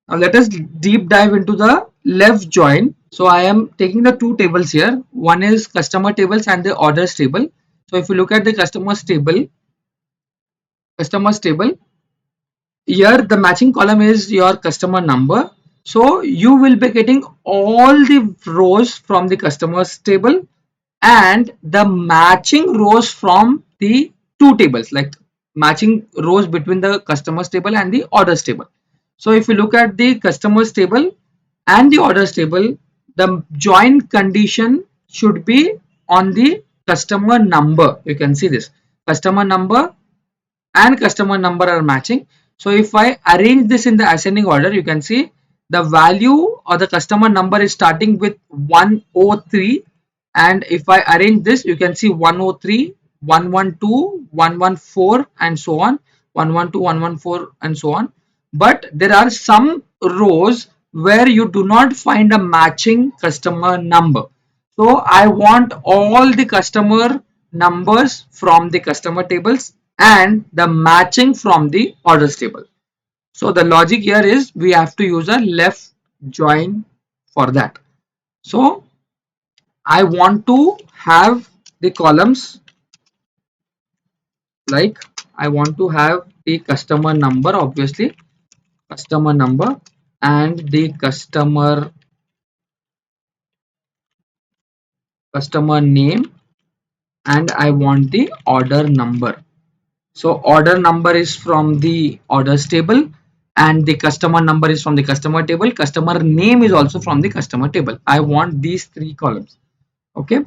Now let us deep dive into the left join. So I am taking the two tables here. One is customer tables and the orders table. So if you look at the customers table, here the matching column is your customer number. So you will be getting all the rows from the customers table and the matching rows from the two tables, like matching rows between the customers table and the orders table. So if you look at the customers table and the orders table, the join condition should be on the customer number. You can see this customer number and customer number are matching. So if I arrange this in the ascending order, you can see the value or the customer number is starting with 103, and if I arrange this, you can see 103, 112, 114 and so on, 112, 114 and so on. But there are some rows where you do not find a matching customer number. So I want all the customer numbers from the customer tables and the matching from the orders table. So the logic here is we have to use a left join for that. So I want to have the columns, like I want to have the customer number, obviously customer number, and the customer name, and I want the order number. So order number is from the orders table and the customer number is from the customer table. Customer name is also from the customer table. I want these three columns. Okay.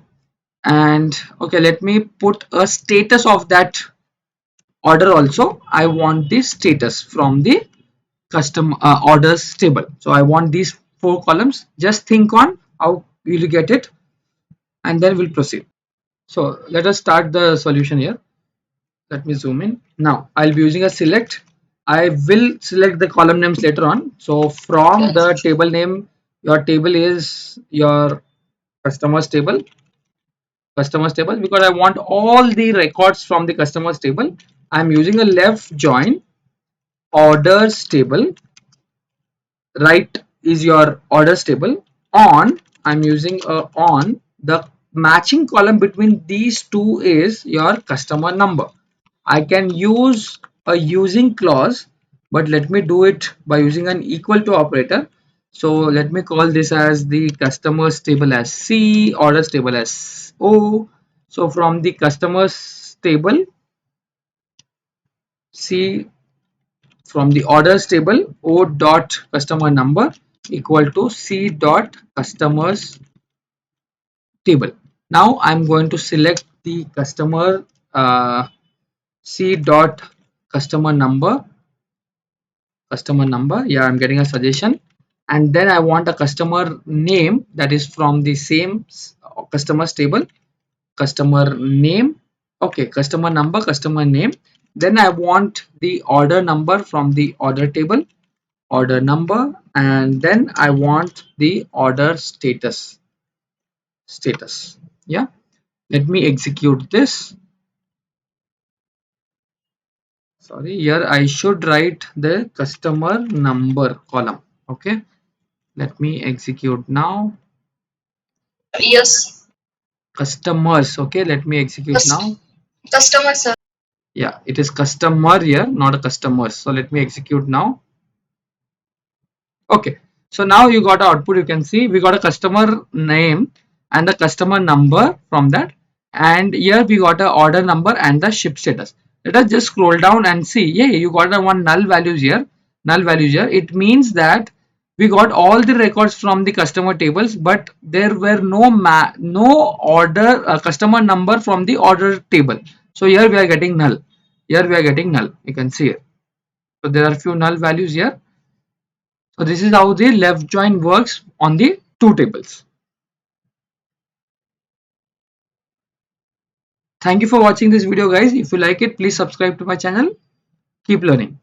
And okay, let me put a status of that order also. I want the status from the custom orders table. So I want these four columns. Just think on how will you get it, and then we'll proceed. So let us start the solution here. Let me zoom in. Now I'll be using a select. I will select the column names later on. So from the table name, your table is your customers table, because I want all the records from the customers table. I'm using a left join orders table. Right is your orders table. On, I'm using a on. The matching column between these two is your customer number. I can use a using clause, but let me do it by using an equal to operator. So let me call this as the customers table as C, orders table as O. So from the customers table C, from the orders table O dot customer number equal to C dot customers table. Now I'm going to select the C dot customer number. Yeah, I'm getting a suggestion. And then I want a customer name that is from the same customers table. Customer name. Okay, customer number, customer name. Then I want the order number from the order table, order number, and then I want the order status. Yeah, let me execute this. Sorry, here I should write the customer number column. Okay, let me execute now. Yes. Customers. Okay, let me execute now. Customer service. Yeah, it is customer here, not a customers. So let me execute now. Okay, so now you got output. You can see we got a customer name and the customer number from that, and here we got a order number and the ship status. Let us just scroll down and see. Yeah, you got a one null values here. Null values here. It means that we got all the records from the customer tables, but there were no order customer number from the order table. So here we are getting null. Here we are getting null. You can see it. So there are few null values here. So this is how the left join works on the two tables. Thank you for watching this video, guys. If you like it, please subscribe to my channel. Keep learning.